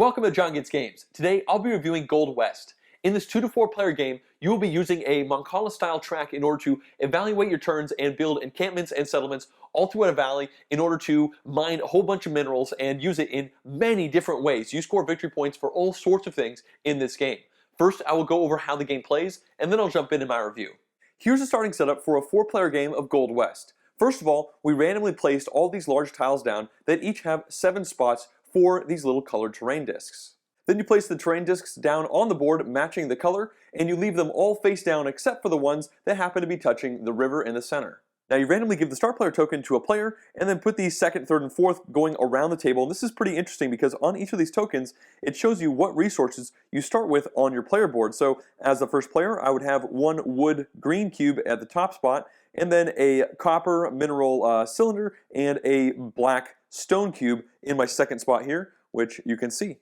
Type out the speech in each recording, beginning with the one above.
Welcome to JonGetsGames. Today I'll be reviewing Gold West. In this 2 to 4 player game, you will be using a Mancala style track in order to evaluate your turns and build encampments and settlements all throughout a valley in order to mine a whole bunch of minerals and use it in many different ways. You score victory points for all sorts of things in this game. First, I will go over how the game plays, and then I'll jump into my review. Here's the starting setup for a 4-player game of Gold West. First of all, we randomly placed all these large tiles down that each have 7 spots for these little colored terrain discs. Then you place the terrain discs down on the board matching the color, and you leave them all face down except for the ones that happen to be touching the river in the center. Now you randomly give the star player token to a player and then put these second, third, and fourth going around the table. And this is pretty interesting because on each of these tokens it shows you what resources you start with on your player board. So as the first player, I would have 1 wood green cube at the top spot, and then a copper mineral cylinder and a black stone cube in my second spot here, which you can see.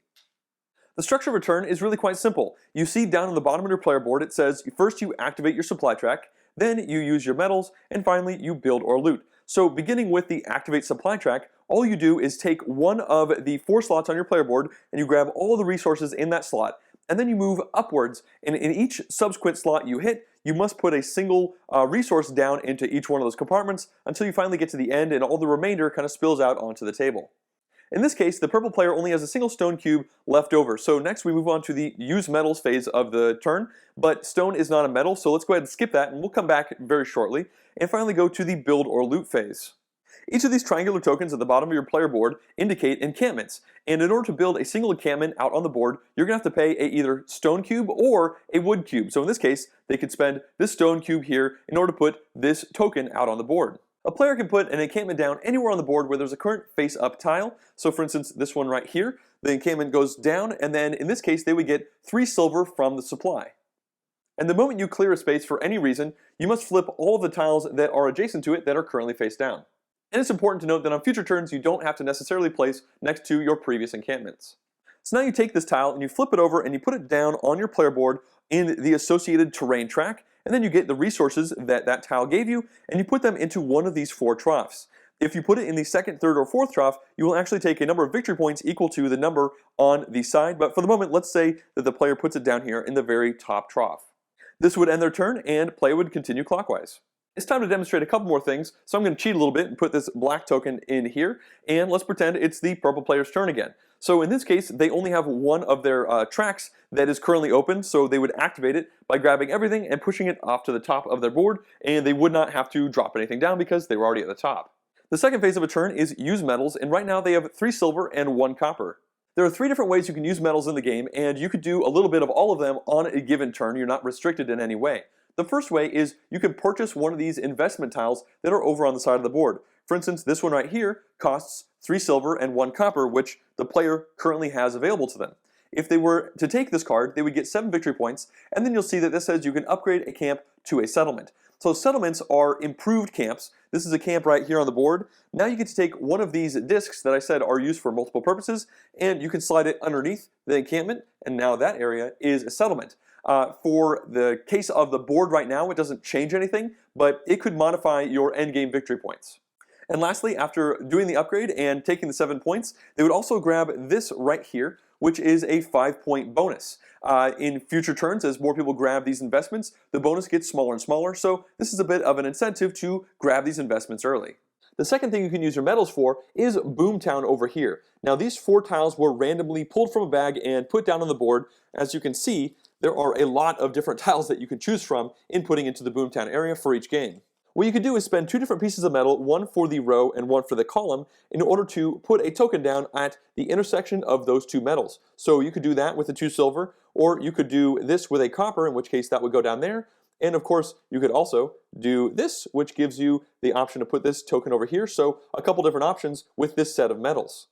The structure of a turn is really quite simple. You see down on the bottom of your player board it says first you activate your supply track, then you use your metals, and finally you build or loot. So beginning with the activate supply track, all you do is take one of the 4 slots on your player board and you grab all the resources in that slot, and then you move upwards, and in each subsequent slot you hit, you must put a single resource down into each one of those compartments until you finally get to the end and all the remainder kind of spills out onto the table. In this case, the purple player only has a single stone cube left over. So next we move on to the use metals phase of the turn, but stone is not a metal, so let's go ahead and skip that and we'll come back very shortly and finally go to the build or loot phase. Each of these triangular tokens at the bottom of your player board indicate encampments, and in order to build a single encampment out on the board, you're going to have to pay a either stone cube or a wood cube. So in this case, they could spend this stone cube here in order to put this token out on the board. A player can put an encampment down anywhere on the board where there's a current face-up tile. So for instance, this one right here, the encampment goes down, and then in this case, they would get 3 silver from the supply. And the moment you clear a space for any reason, you must flip all of the tiles that are adjacent to it that are currently face down. And it's important to note that on future turns, you don't have to necessarily place next to your previous encampments. So now you take this tile and you flip it over and you put it down on your player board in the associated terrain track, and then you get the resources that that tile gave you and you put them into one of these 4 troughs. If you put it in the second, third, or fourth trough, you will actually take a number of victory points equal to the number on the side, but for the moment, let's say that the player puts it down here in the very top trough. This would end their turn and play would continue clockwise. It's time to demonstrate a couple more things, so I'm going to cheat a little bit and put this black token in here, and let's pretend it's the purple player's turn again. So in this case, they only have one of their tracks that is currently open, so they would activate it by grabbing everything and pushing it off to the top of their board, and they would not have to drop anything down because they were already at the top. The second phase of a turn is use metals, and right now they have 3 silver and 1 copper. There are 3 different ways you can use metals in the game, and you could do a little bit of all of them on a given turn. You're not restricted in any way. The first way is you can purchase one of these investment tiles that are over on the side of the board. For instance, this one right here costs 3 silver and 1 copper, which the player currently has available to them. If they were to take this card, they would get 7 victory points, and then you'll see that this says you can upgrade a camp to a settlement. So settlements are improved camps. This is a camp right here on the board. Now you get to take one of these discs that I said are used for multiple purposes, and you can slide it underneath the encampment, and now that area is a settlement. For the case of the board right now, it doesn't change anything, but it could modify your endgame victory points. And lastly, after doing the upgrade and taking the 7 points, they would also grab this right here, which is a 5-point bonus. In future turns, as more people grab these investments, the bonus gets smaller and smaller, so this is a bit of an incentive to grab these investments early. The second thing you can use your metals for is Boomtown over here. Now these 4 tiles were randomly pulled from a bag and put down on the board. As you can see, there are a lot of different tiles that you can choose from in putting into the Boomtown area for each game. What you can do is spend 2 different pieces of metal, one for the row and one for the column, in order to put a token down at the intersection of those 2 metals. So you could do that with the 2 silver, or you could do this with a copper, in which case that would go down there. And of course, you could also do this, which gives you the option to put this token over here. So a couple different options with this set of metals.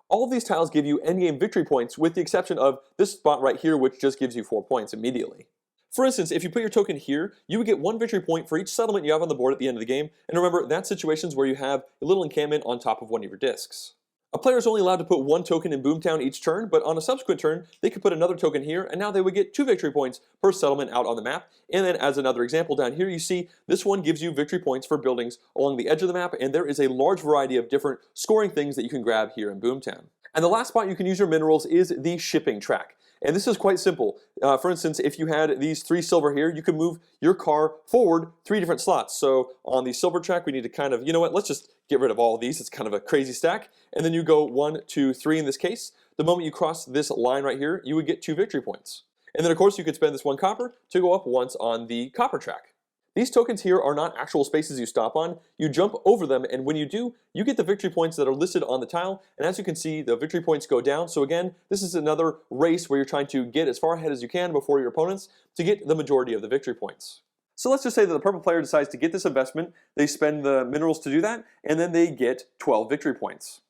All of these tiles give you endgame victory points with the exception of this spot right here, which just gives you 4 points immediately. For instance, if you put your token here, you would get 1 victory point for each settlement you have on the board at the end of the game. And remember, that's situations where you have a little encampment on top of one of your discs. A player is only allowed to put 1 token in Boomtown each turn, but on a subsequent turn, they could put another token here, and now they would get 2 victory points per settlement out on the map. And then as another example down here, you see this one gives you victory points for buildings along the edge of the map, and there is a large variety of different scoring things that you can grab here in Boomtown. And the last spot you can use your minerals is the shipping track. And this is quite simple. For instance, if you had these 3 silver here, you could move your car forward 3 different slots. So on the silver track, we need to kind of, you know what, let's just get rid of all of these. It's kind of a crazy stack. And then you go 1, 2, 3 in this case. The moment you cross this line right here, you would get 2 victory points. And then of course you could spend this 1 copper to go up once on the copper track. These tokens here are not actual spaces you stop on. You jump over them, and when you do, you get the victory points that are listed on the tile. And as you can see, the victory points go down. So again, this is another race where you're trying to get as far ahead as you can before your opponents to get the majority of the victory points. So let's just say that the purple player decides to get this investment. They spend the minerals to do that, and then they get 12 victory points.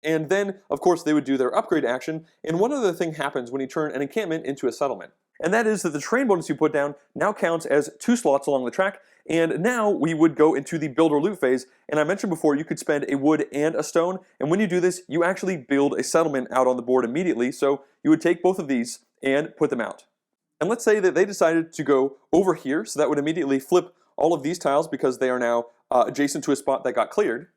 And then, of course, they would do their upgrade action. And one other thing happens when you turn an encampment into a settlement. And that is that the terrain bonus you put down now counts as 2 slots along the track. And now we would go into the build or loot phase. And I mentioned before you could spend a wood and a stone. And when you do this, you actually build a settlement out on the board immediately. So you would take both of these and put them out. And let's say that they decided to go over here. So that would immediately flip all of these tiles because they are now adjacent to a spot that got cleared.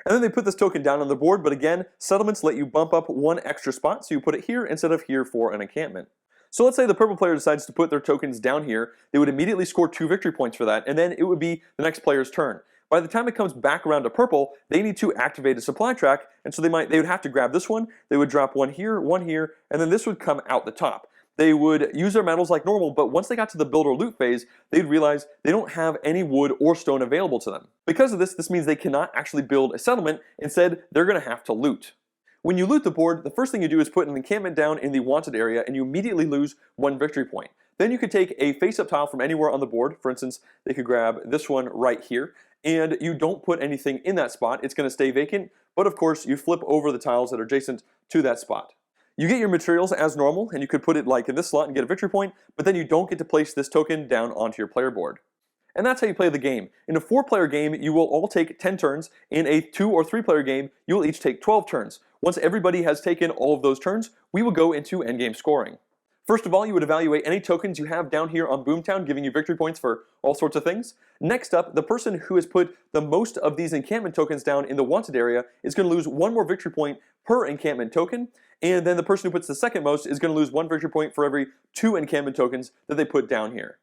And then they put this token down on the board. But again, settlements let you bump up 1 extra spot. So you put it here instead of here for an encampment. So let's say the purple player decides to put their tokens down here. They would immediately score 2 victory points for that, and then it would be the next player's turn. By the time it comes back around to purple, they need to activate a supply track, and so they would have to grab this one. They would drop 1 here, 1 here, and then this would come out the top. They would use their metals like normal, but once they got to the build or loot phase, they'd realize they don't have any wood or stone available to them. Because of this, this means they cannot actually build a settlement. Instead, they're going to have to loot. When you loot the board, the first thing you do is put an encampment down in the wanted area, and you immediately lose 1 victory point. Then you could take a face-up tile from anywhere on the board. For instance, they could grab this one right here, and you don't put anything in that spot. It's going to stay vacant, but of course you flip over the tiles that are adjacent to that spot. You get your materials as normal, and you could put it like in this slot and get a victory point, but then you don't get to place this token down onto your player board. And that's how you play the game. In a 4-player game, you will all take 10 turns. In a 2- or 3-player game, you will each take 12 turns. Once everybody has taken all of those turns, we will go into endgame scoring. First of all, you would evaluate any tokens you have down here on Boomtown, giving you victory points for all sorts of things. Next up, the person who has put the most of these encampment tokens down in the wanted area is going to lose 1 more victory point per encampment token. And then the person who puts the second most is going to lose 1 victory point for every 2 encampment tokens that they put down here.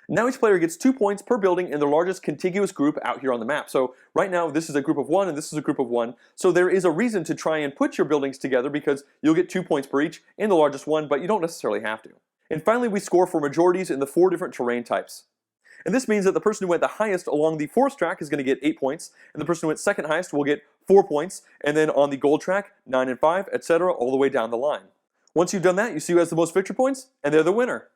Now each player gets 2 points per building in the largest contiguous group out here on the map. So right now this is a group of 1 and this is a group of 1. So there is a reason to try and put your buildings together because you'll get 2 points per each in the largest one, but you don't necessarily have to. And finally we score for majorities in the 4 different terrain types. And this means that the person who went the highest along the forest track is going to get 8 points, and the person who went second highest will get 4 points, and then on the gold track, 9 and 5, etc., all the way down the line. Once you've done that, you see who has the most victory points, and they're the winner.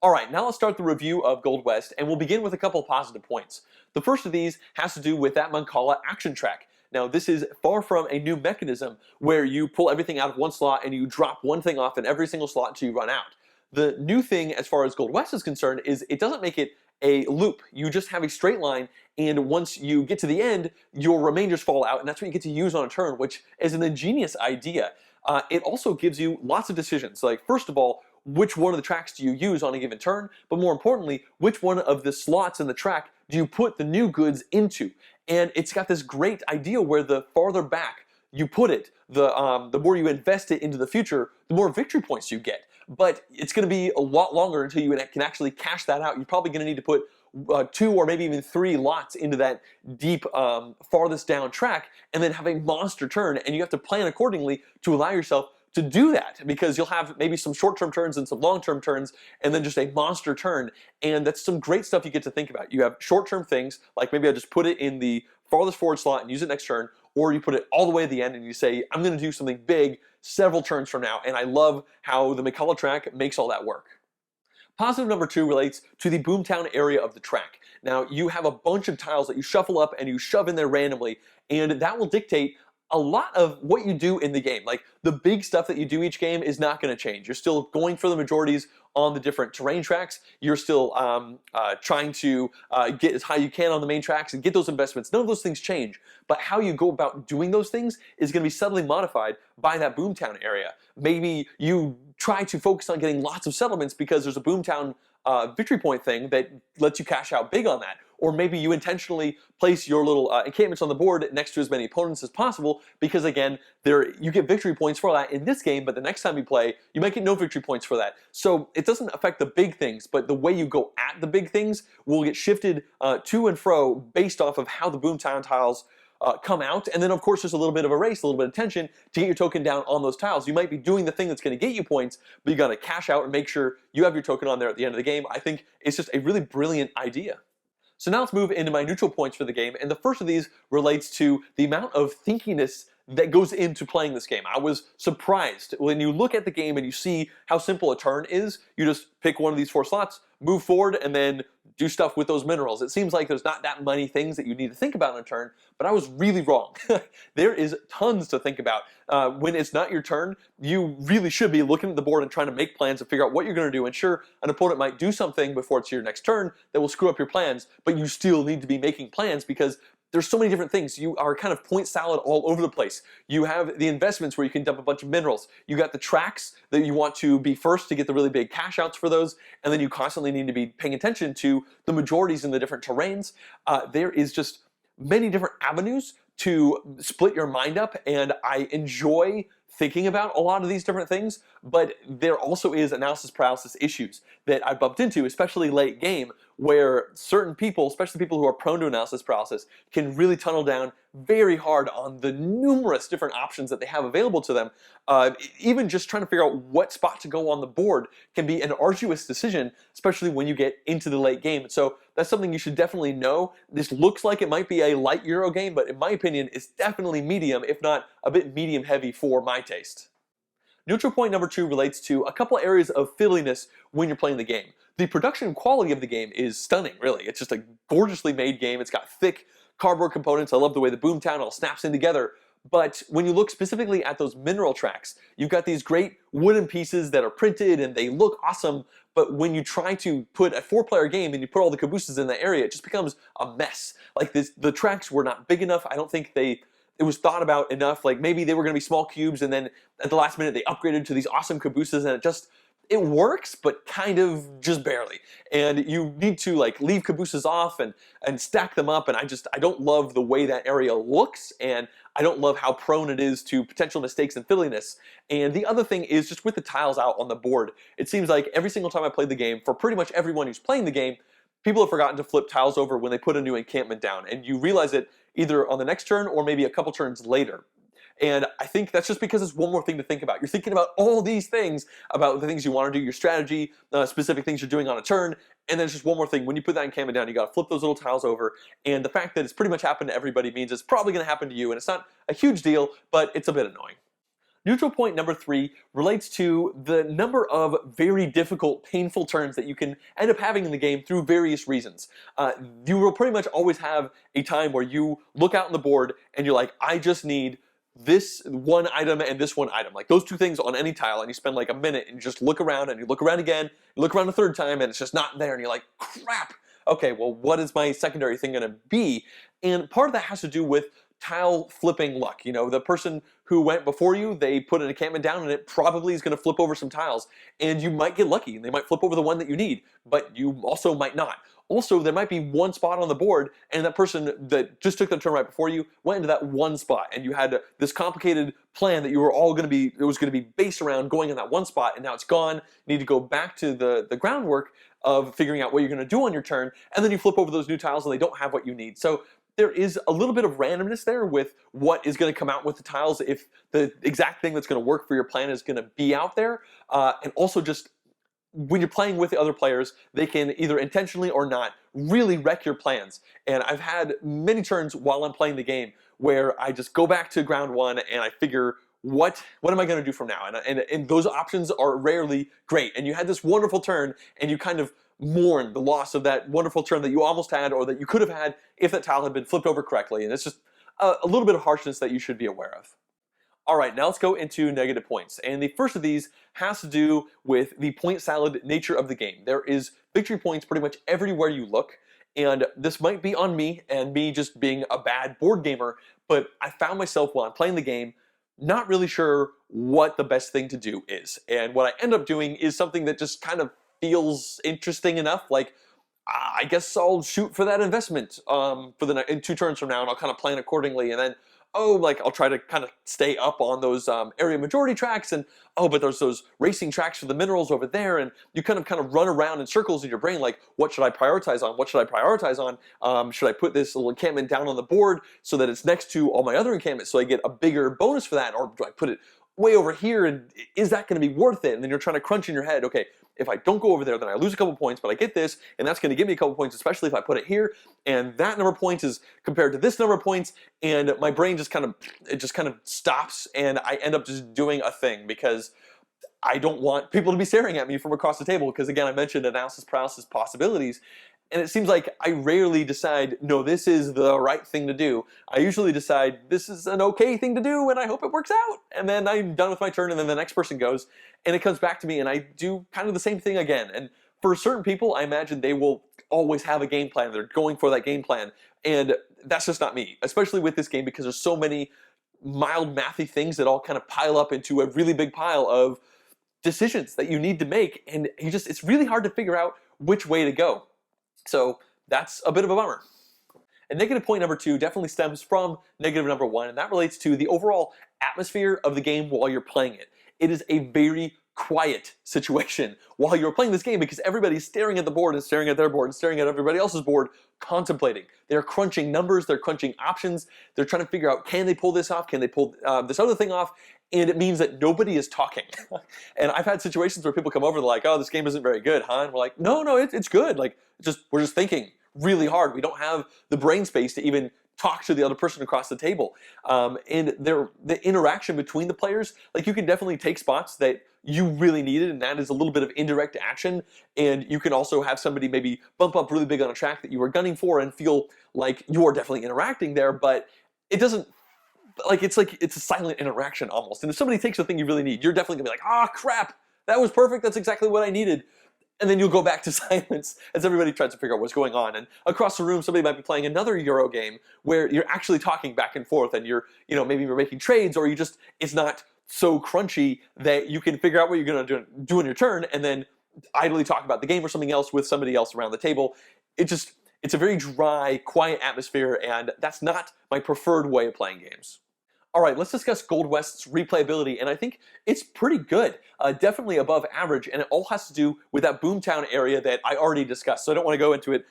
Alright, now let's start the review of Gold West, and we'll begin with a couple positive points. The first of these has to do with that Mancala action track. Now this is far from a new mechanism where you pull everything out of one slot and you drop one thing off in every single slot until you run out. The new thing as far as Gold West is concerned is it doesn't make it a loop. You just have a straight line, and once you get to the end, your remainders fall out, and that's what you get to use on a turn, which is an ingenious idea. It also gives you lots of decisions. Like, first of all, which one of the tracks do you use on a given turn? But more importantly, which one of the slots in the track do you put the new goods into? And it's got this great idea where the farther back you put it, the more you invest it into the future, the more victory points you get. But it's going to be a lot longer until you can actually cash that out. You're probably going to need to put 2 or maybe even 3 lots into that deep, farthest down track, and then have a monster turn, and you have to plan accordingly to allow yourself to do that, because you'll have maybe some short-term turns and some long-term turns, and then just a monster turn, and that's some great stuff you get to think about. You have short-term things, like maybe I just put it in the farthest forward slot and use it next turn, or you put it all the way at the end and you say, I'm going to do something big several turns from now, and I love how the Mancala track makes all that work. Positive number 2 relates to the Boomtown area of the track. Now, you have a bunch of tiles that you shuffle up and you shove in there randomly, and that will dictate a lot of what you do in the game. Like, the big stuff that you do each game is not going to change. You're still going for the majorities on the different terrain tracks. You're still trying to get as high you can on the main tracks and get those investments. None of those things change. But how you go about doing those things is going to be subtly modified by that Boomtown area. Maybe you try to focus on getting lots of settlements because there's a Boomtown victory point thing that lets you cash out big on that. or maybe you intentionally place your little encampments on the board next to as many opponents as possible, because again, you get victory points for that in this game, but the next time you play, you might get no victory points for that. So it doesn't affect the big things, but the way you go at the big things will get shifted to and fro based off of how the Boomtown tiles come out. And then of course there's a little bit of a race, a little bit of tension to get your token down on those tiles. You might be doing the thing that's going to get you points, but you got to cash out and make sure you have your token on there at the end of the game. I think it's just a really brilliant idea. So now let's move into my neutral points for the game, and the first of these relates to the amount of thinkiness that goes into playing this game. I was surprised when you look at the game and you see how simple a turn is. You just pick one of these 4 slots, move forward, and then do stuff with those minerals. It seems like there's not that many things that you need to think about in a turn, but I was really wrong. There is tons to think about. When it's not your turn, you really should be looking at the board and trying to make plans and figure out what you're going to do. And sure, an opponent might do something before it's your next turn that will screw up your plans, but you still need to be making plans because there's so many different things. You are kind of point salad all over the place. You have the investments where you can dump a bunch of minerals. You got the tracks that you want to be first to get the really big cash outs for those, and then you constantly need to be paying attention to the majorities in the different terrains. There is just many different avenues to split your mind up, and I enjoy thinking about a lot of these different things, but there also is analysis paralysis issues that I bumped into, especially late game, where certain people, especially people who are prone to analysis paralysis, can really tunnel down very hard on the numerous different options that they have available to them. Even just trying to figure out what spot to go on the board can be an arduous decision, especially when you get into the late game. So that's something you should definitely know. This looks like it might be a light Euro game, but in my opinion, it's definitely medium, if not a bit medium heavy for my taste. Neutral point number 2 relates to a couple areas of fiddliness when you're playing the game. The production quality of the game is stunning, really. It's just a gorgeously made game. It's got thick cardboard components. I love the way the Boomtown all snaps in together. But when you look specifically at those mineral tracks, you've got these great wooden pieces that are printed and they look awesome, but when you try to put a 4-player game and you put all the cabooses in that area, it just becomes a mess. Like the tracks were not big enough. I don't think it was thought about enough. Like maybe they were going to be small cubes and then at the last minute they upgraded to these awesome cabooses, and it works, but kind of just barely. And you need to like leave cabooses off and stack them up, and I don't love the way that area looks, and I don't love how prone it is to potential mistakes and fiddliness. And the other thing is just with the tiles out on the board, it seems like every single time I played the game, for pretty much everyone who's playing the game, people have forgotten to flip tiles over when they put a new encampment down, and you realize it either on the next turn or maybe a couple turns later. And I think that's just because it's one more thing to think about. You're thinking about all these things, about the things you want to do, your strategy, specific things you're doing on a turn, and then it's just one more thing. When you put that encampment down, you got to flip those little tiles over, and the fact that it's pretty much happened to everybody means it's probably going to happen to you, and it's not a huge deal, but it's a bit annoying. Neutral point number 3 relates to the number of very difficult, painful turns that you can end up having in the game through various reasons. You will pretty much always have a time where you look out on the board and you're like, I just need this one item and this one item, like those 2 things on any tile, and you spend like a minute and you just look around and you look around again, you look around a 3rd time and it's just not there, and you're like, crap, okay, well, what is my secondary thing going to be? And part of that has to do with tile flipping luck. You know, the person who went before you, they put an encampment down and it probably is going to flip over some tiles, and you might get lucky and they might flip over the one that you need, but you also might not. Also, there might be one spot on the board, and that person that just took the turn right before you went into that one spot, and you had this complicated plan that you were all going to be, it was going to be based around going in that one spot, and now it's gone. You need to go back to the groundwork of figuring out what you're going to do on your turn, and then you flip over those new tiles and they don't have what you need. So there is a little bit of randomness there with what is going to come out with the tiles, if the exact thing that's going to work for your plan is going to be out there, and also just when you're playing with the other players, they can either intentionally or not really wreck your plans. And I've had many turns while I'm playing the game where I just go back to ground 1 and I figure, what am I going to do from now? And those options are rarely great. And you had this wonderful turn and you kind of mourn the loss of that wonderful turn that you almost had or that you could have had if that tile had been flipped over correctly. And it's just a little bit of harshness that you should be aware of. All right, now let's go into negative points. And the first of these has to do with the point salad nature of the game. There is victory points pretty much everywhere you look. And this might be on me and me just being a bad board gamer, but I found myself while I'm playing the game not really sure what the best thing to do is. And what I end up doing is something that just kind of feels interesting enough. Like, I guess I'll shoot for that investment in 2 turns from now, and I'll kind of plan accordingly. And then, oh, like I'll try to kind of stay up on those area majority tracks, and oh, but there's those racing tracks for the minerals over there, and you kind of run around in circles in your brain, like what should I prioritize on? What should I prioritize on? Should I put this little encampment down on the board so that it's next to all my other encampments, so I get a bigger bonus for that, or do I put it way over here, and is that going to be worth it? And then you're trying to crunch in your head, okay, if I don't go over there, then I lose a couple points, but I get this, and that's going to give me a couple points, especially if I put it here, and that number of points is compared to this number of points, and my brain just kind of stops, and I end up just doing a thing because I don't want people to be staring at me from across the table, because again, I mentioned analysis paralysis possibilities, and it seems like I rarely decide, no, this is the right thing to do. I usually decide this is an okay thing to do, and I hope it works out. And then I'm done with my turn, and then the next person goes, and it comes back to me, and I do kind of the same thing again. And for certain people, I imagine they will always have a game plan. They're going for that game plan, and that's just not me, especially with this game, because there's so many mild mathy things that all kind of pile up into a really big pile of decisions that you need to make, and it's really hard to figure out which way to go. So that's a bit of a bummer. And negative point number 2 definitely stems from negative number 1, and that relates to the overall atmosphere of the game while you're playing it. It is a very quiet situation while you're playing this game, because everybody's staring at the board and staring at their board and staring at everybody else's board, contemplating. They're crunching numbers, they're crunching options, they're trying to figure out, can they pull this off, can they pull this other thing off, and it means that nobody is talking. And I've had situations where people come over, they're like, oh, this game isn't very good, huh? And we're like, no, it's good. Like, we're just thinking really hard. We don't have the brain space to even talk to the other person across the table. And the interaction between the players, like, you can definitely take spots that you really needed, and that is a little bit of indirect action. And you can also have somebody maybe bump up really big on a track that you were gunning for and feel like you are definitely interacting there, but it doesn't, it's a silent interaction almost. And if somebody takes the thing you really need, you're definitely gonna be like, ah, crap, that was perfect, that's exactly what I needed. And then you'll go back to silence as everybody tries to figure out what's going on. And across the room, somebody might be playing another Euro game where you're actually talking back and forth, and maybe you're making trades, or it's not so crunchy that you can figure out what you're gonna do in your turn, and then idly talk about the game or something else with somebody else around the table. It's a very dry, quiet atmosphere, and that's not my preferred way of playing games. All right, let's discuss Gold West's replayability, and I think it's pretty good, definitely above average, and it all has to do with that Boomtown area that I already discussed, so I don't want to go into it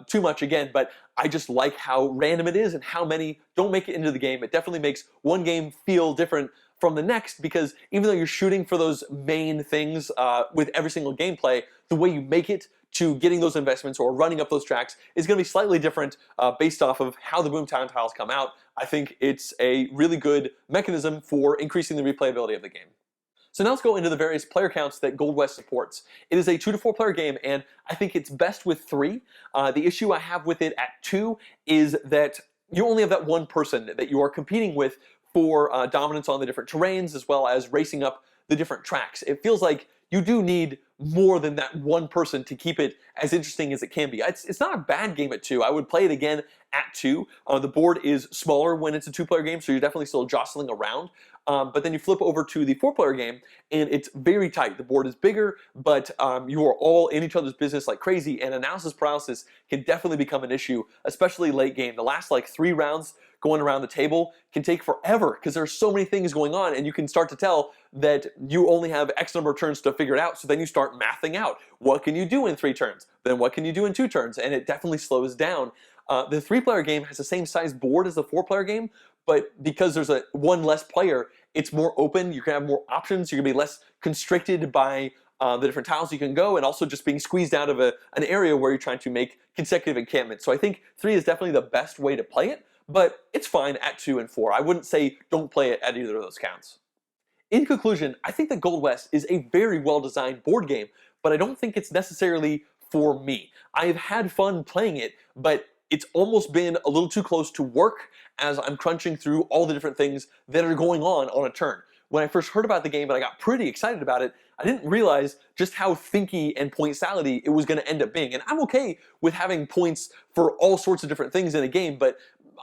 too much again, but I just like how random it is and how many don't make it into the game. It definitely makes one game feel different from the next, because even though you're shooting for those main things with every single gameplay, the way you make it to getting those investments or running up those tracks is going to be slightly different based off of how the Boomtown tiles come out. I think it's a really good mechanism for increasing the replayability of the game. So now let's go into the various player counts that Gold West supports. It is a 2 to 4 player game, and I think it's best with 3. The issue I have with it at 2 is that you only have that one person that you are competing with for dominance on the different terrains, as well as racing up the different tracks. It feels like you do need more than that one person to keep it as interesting as it can be. It's not a bad game at 2. I would play it again at 2. The board is smaller when it's a 2-player game, so you're definitely still jostling around. But then you flip over to the 4-player game, and it's very tight. The board is bigger, but you are all in each other's business like crazy, and analysis paralysis can definitely become an issue, especially late game. The last 3 rounds going around the table can take forever because there's so many things going on, and you can start to tell that you only have X number of turns to figure it out. So then you start mathing out, what can you do in 3 turns? Then what can you do in 2 turns? And it definitely slows down. The 3-player game has the same size board as the 4-player game, but because there's one less player, it's more open. You can have more options. You're gonna be less constricted by the different tiles you can go, and also just being squeezed out of an area where you're trying to make consecutive encampments. So I think 3 is definitely the best way to play it, but it's fine at 2 and 4. I wouldn't say don't play it at either of those counts. In conclusion, I think that Gold West is a very well-designed board game, but I don't think it's necessarily for me. I've had fun playing it, but it's almost been a little too close to work as I'm crunching through all the different things that are going on a turn. When I first heard about the game and I got pretty excited about it, I didn't realize just how thinky and point salady it was going to end up being. And I'm okay with having points for all sorts of different things in a game, but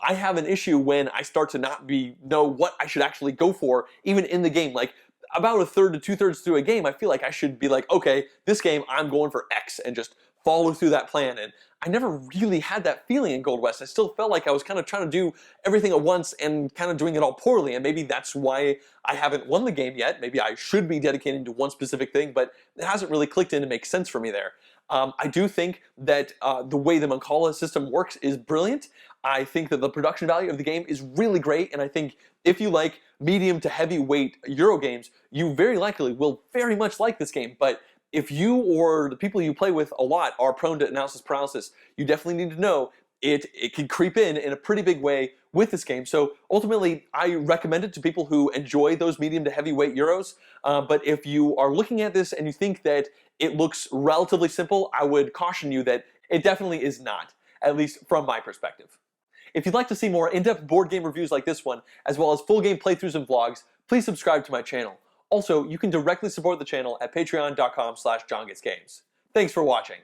I have an issue when I start to not know what I should actually go for, even in the game. Like, about 1/3 to 2/3 through a game, I feel like I should be like, okay, this game I'm going for X, and just follow through that plan. And I never really had that feeling in Gold West. I still felt like I was kind of trying to do everything at once and kind of doing it all poorly, and maybe that's why I haven't won the game yet. Maybe I should be dedicating to one specific thing, but it hasn't really clicked in to make sense for me there. I do think that the way the Mancala system works is brilliant. I think that the production value of the game is really great, and I think if you like medium to heavyweight Euro games, you very likely will very much like this game. But if you or the people you play with a lot are prone to analysis paralysis, you definitely need to know it can creep in a pretty big way with this game. So ultimately, I recommend it to people who enjoy those medium to heavyweight Euros. But if you are looking at this and you think that it looks relatively simple, I would caution you that it definitely is not, at least from my perspective. If you'd like to see more in-depth board game reviews like this one, as well as full game playthroughs and vlogs, please subscribe to my channel. Also, you can directly support the channel at patreon.com/JonGetsGames. Thanks for watching.